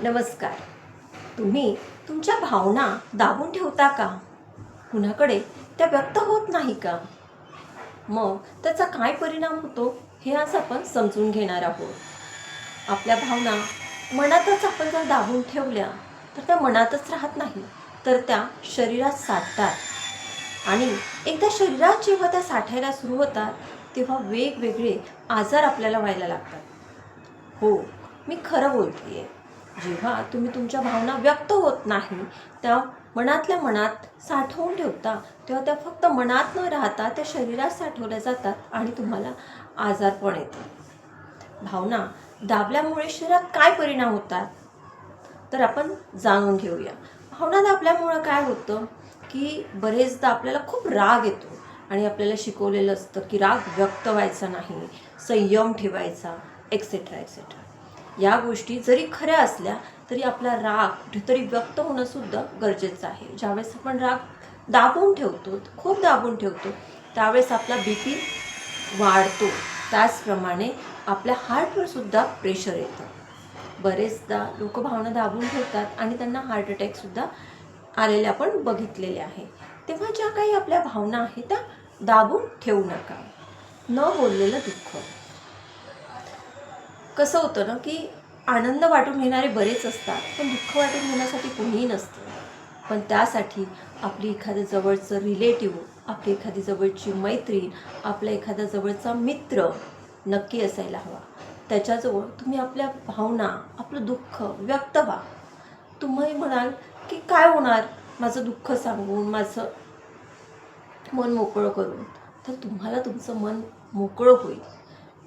नमस्कार. तुम्ही तुमच्या भावना दाबून ठेवता का? कुणाकडे त्या व्यक्त होत नाही का? मग त्याचा काय परिणाम होतो हे आज आपण समजून घेणार आहोत. आपल्या भावना मनातच आपण जर दाबून ठेवल्या तर त्या मनातच राहत नाही, तर त्या शरीरात साठतात आणि एकदा शरीरात जेव्हा त्या साठायला सुरू होतात तेव्हा वेगवेगळे आजार आपल्याला व्हायला लागतात. हो, मी खरं बोलतेय. जेव्हा तुम्ही तुमच्या भावना व्यक्त होत नाही, त्या मनातल्या मनात साठवून ठेवता, तेव्हा त्या फक्त मनात न राहता त्या शरीरात साठवल्या जातात आणि तुम्हाला आजारपण येतं. भावना दाबल्यामुळे शरीरात काय परिणाम होतात तर आपण जाणून घेऊया. भावना दाबल्यामुळं काय होतं की बरेचदा आपल्याला खूप राग येतो आणि आपल्याला शिकवलेलं असतं की राग व्यक्त व्हायचा नाही, संयम ठेवायचा, एक्सेट्रा एक्सेट्रा. या गोष्टी जरी खऱ्या असल्या तरी आपला राग कुठेतरी व्यक्त होणं सुद्धा गरजेचं आहे. ज्यावेळेस आपण राग दाबून ठेवतो, खूप दाबून ठेवतो, त्यावेळेस आपला BP वाढतो. त्याचप्रमाणे आपल्या हार्टवर सुद्धा प्रेशर येतं. बरेचदा लोक भावना दाबून ठेवतात आणि त्यांना हार्ट अटॅकसुद्धा आलेले आपण बघितलेले आहे. तेव्हा ज्या काही आपल्या भावना आहेत त्या दाबून ठेवू नका. न बोललेलं दुःख. कसं होतं ना की आनंद वाटून घेणारे बरेच असतात, पण दुःख वाटून घेण्यासाठी कोणीही नसतं. पण त्यासाठी आपली एखाद्या जवळचं रिलेटिव्ह, आपली एखादी जवळची मैत्रीण, आपला एखादा जवळचा मित्र नक्की असायला हवा. त्याच्याजवळ तुम्ही आपल्या भावना, आपलं दुःख व्यक्त व्हा. तुम्ही म्हणाल की काय होणार माझं दुःख सांगून, माझं मन मोकळं करून, तर तुम्हाला तुमचं मन मोकळं होईल.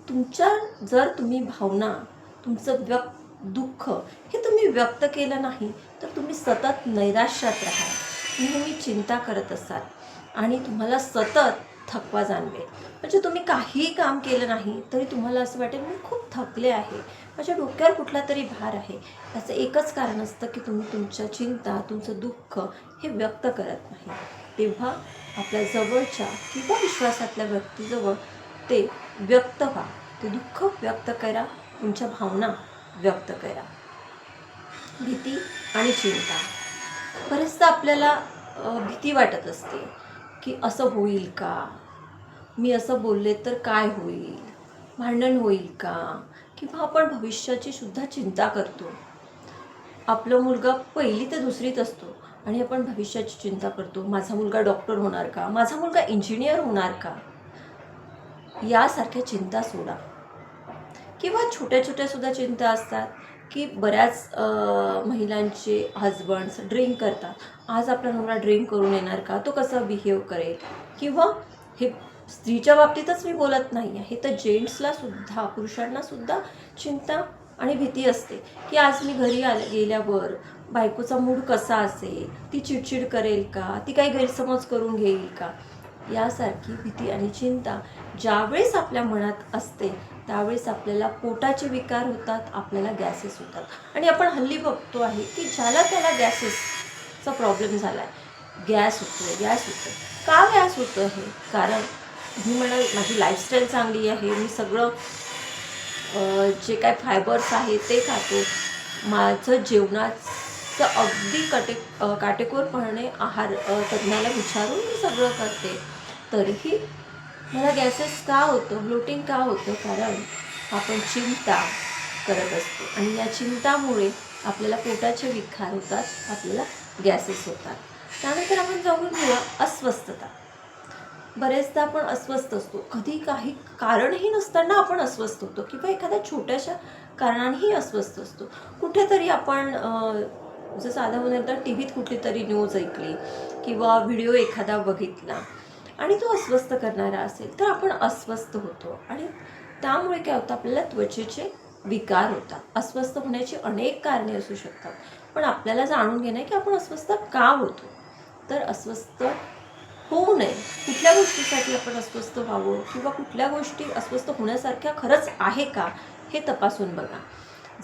तुमच्या जर तुम्ही भावना, तुमचं दुःख हे तुम्ही व्यक्त केलं नाही तर तुम्ही सतत नैराश्यात राहाल, नेहमी चिंता करत असाल आणि तुम्हाला सतत थकवा जाणवेल. म्हणजे तुम्ही काहीही काम केलं नाही तरी तुम्हाला असं वाटेल मी खूप थकले आहे, माझ्या डोक्यावर कुठला तरी भार आहे. याचं एकच कारण असतं की तुम्ही तुमच्या चिंता, तुमचं दुःख हे व्यक्त करत नाही. तेव्हा आपल्या जवळच्या किंवा विश्वासातल्या व्यक्तीजवळ ते व्यक्त व्हा. ते दुःख व्यक्त करा, तुमच्या भावना व्यक्त करा. भीती आणि चिंता. बरेचदा आपल्याला भीती वाटत असते की असं होईल का, मी असं बोलले तर काय होईल, भांडण होईल का, किंवा आपण भविष्याची सुद्धा चिंता करतो. आपला मुलगा पहिली ते दुसरीत असतो आणि आपण भविष्याची चिंता करतो. माझा मुलगा डॉक्टर होणार का, माझा मुलगा इंजिनियर होणार का. यासारख्या चिंता सोडा. किंवा छोट्या छोट्या सुद्धा चिंता असतात की बऱ्याच महिलांचे हजबंड्स ड्रिंक करतात. आज आपला नवरा ड्रिंक करून येणार का, तो कसा बिहेव करेल. किंवा हे स्त्रीच्या बाबतीतच मी बोलत नाही आहे, तर जेंट्सला सुद्धा, पुरुषांना सुद्धा चिंता आणि भीती असते की आज मी घरी गेल्यावर बायकोचा मूड कसा असेल, ती चिडचिड करेल का, ती काही गैरसमज करून घेईल का. यासारखी भीती आणि चिंता ज्यावेळेस आपल्या मनात असते त्यावेळेस आपल्याला पोटाचे विकार होतात, आपल्याला गॅसेस होतात. आणि आपण हल्ली बघतो आहे की ज्याला त्याला गॅसेसचा प्रॉब्लेम झाला आहे, गॅस होतो का गॅस होतं हे कारण मी म्हणाल माझी लाईफस्टाईल चांगली आहे, मी सगळं जे काय फायबर्स आहे ते खातो, माझं जेवणाचं अगदी काटेकोरपणे आहार तज्ज्ञाला विचारून मी सगळं करते, तरीही मला गॅसेस का होतं, ब्लोटिंग का होतं. कारण आपण चिंता करत असतो आणि या चिंतामुळे आपल्याला पोटाचे विकार होतात, आपल्याला गॅसेस होतात. त्यानंतर आपण जाऊन घेऊया अस्वस्थता. बरेचदा आपण अस्वस्थ असतो, कधी काही कारणही नसताना आपण अस्वस्थ होतो किंवा एखाद्या छोट्याशा कारणानेही अस्वस्थ असतो. कुठेतरी आपण जर साधा म्हणाल तर टी व्हीत कुठली तरी न्यूज ऐकली किंवा व्हिडिओ एखादा बघितला आणि तो अस्वस्थ करणारा असेल तर आपण अस्वस्थ होतो आणि त्यामुळे काय होतं, आपल्याला त्वचेचे विकार होतात. अस्वस्थ होण्याची अनेक कारणे असू शकतात, पण आपल्याला जाणून घेणं आहे की आपण अस्वस्थ का होतो. तर अस्वस्थ होऊ नये, कुठल्या गोष्टीसाठी आपण अस्वस्थ व्हावं किंवा कुठल्या गोष्टी अस्वस्थ होण्यासारख्या खरंच आहे का हे तपासून बघा.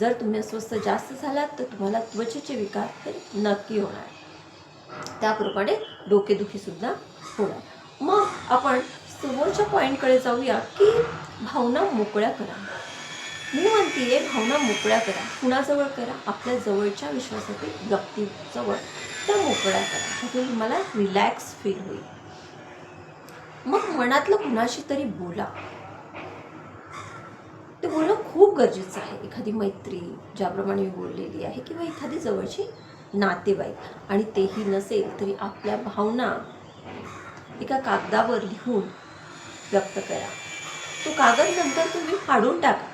जर तुम्ही अस्वस्थ जास्त झालात तर तुम्हाला त्वचेचे विकार हे नक्की होणार, त्याप्रमाणे डोकेदुखीसुद्धा होणार. मग आपण समोरच्या पॉईंटकडे जाऊया की भावना मोकळ्या करा. मी म्हणतीये भावना मोकळ्या करा. कुणाजवळ करा? आपल्या जवळच्या विश्वासातील व्यक्तीजवळ त्या मोकळ्या करा. त्यातून तुम्हाला रिलॅक्स फील होईल. मग मनातलं कुणाशी तरी बोला. ते बोलणं खूप गरजेचं आहे. एखादी मैत्री ज्याप्रमाणे मी बोललेली आहे किंवा एखादी जवळची नातेवाईक आणि तेही नसेल तरी आपल्या भावना एका कागदावर लिहून व्यक्त करा. तो कागद नंतर तुम्ही फाडून टाका.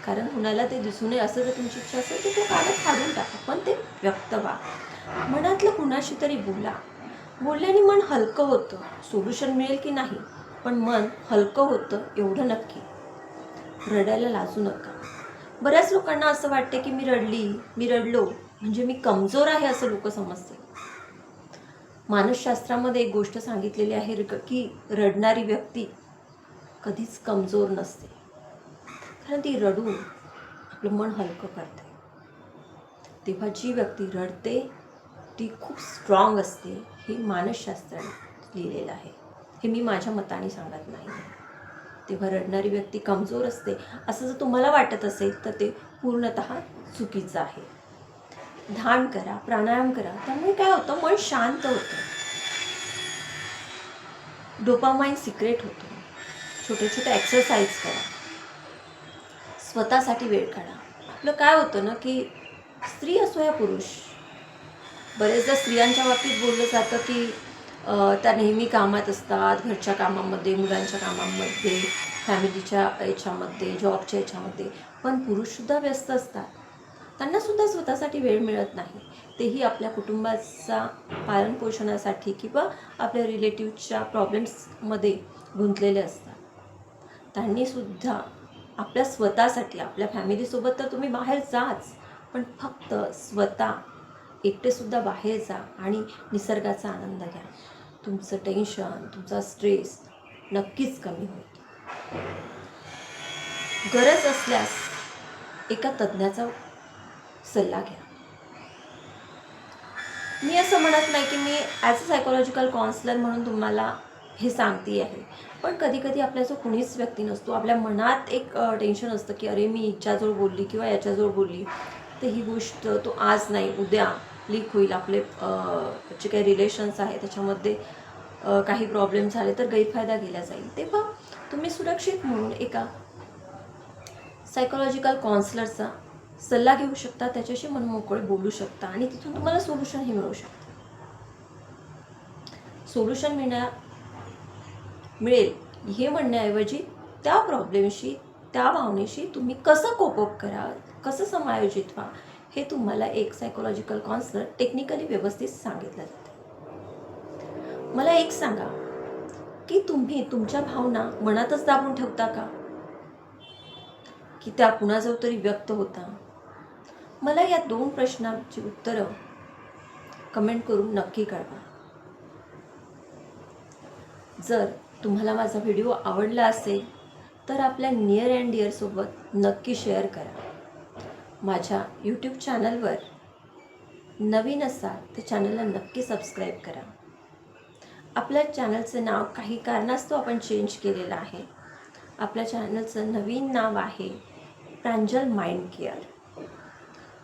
कारण कुणाला ते दिसू नये असं जर तुमची इच्छा असेल तर तो कागद फाडून टाका. पण ते व्यक्त व्हा. मनातलं कुणाशी तरी बोला. बोलल्याने मन हलकं होतं. सोल्युशन मिळेल की नाही, पण मन हलकं होतं एवढं नक्की. रडायला लाजू नका. बऱ्याच लोकांना असं वाटते की मी रडलो म्हणजे मी कमजोर आहे असं लोक समजतात. मानसशास्त्रामध्ये एक गोष्ट सांगितलेली आहे की रडणारी व्यक्ती कधीच कमजोर नसते. कारण ती रडून आपलं मन हलकं करते. तेव्हा जी व्यक्ती रडते ती खूप स्ट्रॉंग असते. हे मानसशास्त्राने लिहिलेलं आहे. हे मी माझ्या मताने सांगत नाही. तेव्हा रडणारी व्यक्ती कमजोर असते असं जर तुम्हाला वाटत असेल तर ते पूर्णतः चुकीचं आहे. ध्यान करा, प्राणायाम करा. त्यामुळे काय होतं, मन शांत होतं. डोपामाइन सिक्रेट होतो. छोटे छोटे एक्सरसाइज करा. स्वतःसाठी वेळ काढा. आपलं काय होतं ना की स्त्री असो या पुरुष, बरेचदा स्त्रियांच्या बाबतीत बोललं जातं की त्या नेहमी कामात असतात. घरच्या कामामध्ये, मुलांच्या कामामध्ये, फॅमिलीच्या याच्यामध्ये, जॉबच्या याच्यामध्ये. पण पुरुषसुद्धा व्यस्त असतात. त्यांनासुद्धा स्वतःसाठी वेळ मिळत नाही. तेही आपल्या कुटुंबाचा पालनपोषणासाठी किंवा आपल्या रिलेटिव्हच्या प्रॉब्लेम्समध्ये गुंतलेले असतात. त्यांनीसुद्धा आपल्या स्वतःसाठी, आपल्या फॅमिलीसोबत तर तुम्ही बाहेर जाच, पण फक्त स्वतः एकटेसुद्धा बाहेर जा आणि निसर्गाचा आनंद घ्या. तुमचं टेन्शन, तुमचा स्ट्रेस नक्कीच कमी होईल. गरज असल्यास एका तज्ज्ञाचा सल्ला घ्या. मी असं म्हणत नाही की मी ॲज अ सायकोलॉजिकल काउन्सिलर म्हणून तुम्हाला हे सांगते आहे. पण कधी कधी आपल्याजवळ कुणीच व्यक्ती नसतो. आपल्या मनात एक टेन्शन असतं की अरे मी हिच्याजवळ बोलली किंवा याच्याजवळ बोलली तर ही गोष्ट तो आज नाही उद्या लीक होईल. आपले जे काही रिलेशन्स आहे त्याच्यामध्ये काही प्रॉब्लेम झाले तर गैरफायदा घेतला जाईल. तेव्हा तुम्ही सुरक्षित म्हणून एका सायकोलॉजिकल काउन्सिलरचा सल्ला घेऊ शकता. त्याच्याशी मनमोकळे बोलू शकता आणि तिथून तुम्हाला सोल्युशनही मिळू शकतं. सोल्युशन मिळेल हे म्हणण्याऐवजी त्या प्रॉब्लेमशी, त्या भावनेशी तुम्ही कसं कोपअप कराल, कसं समायोजित व्हा, हे तुम्हाला एक सायकोलॉजिकल काउन्सिलर टेक्निकली व्यवस्थित सांगितलं जातं. मला एक सांगा की तुम्ही तुमच्या भावना मनातच दाबून ठेवता का, की त्या कुणाजवळ तरी व्यक्त होता? मला या 2 प्रश्नांची उत्तरं कमेंट करून नक्की कळवा. जर तुम्हाला माझा व्हिडिओ आवडला असेल तर आपल्या नियर अँड डिअरसोबत नक्की शेअर करा. माझ्या यूट्यूब चॅनलवर नवीन असाल तर चॅनलला नक्की सबस्क्राईब करा. आपल्या चॅनलचं नाव काही कारणास्तव आपण चेंज केलेलं आहे. आपल्या चॅनलचं नवीन नाव आहे प्रांजल माइंड केअर.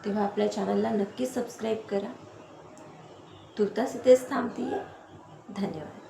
तेव्हा आपल्या चॅनलला नक्की सबस्क्राईब करा. तुर्तास इथेच थांबते. धन्यवाद.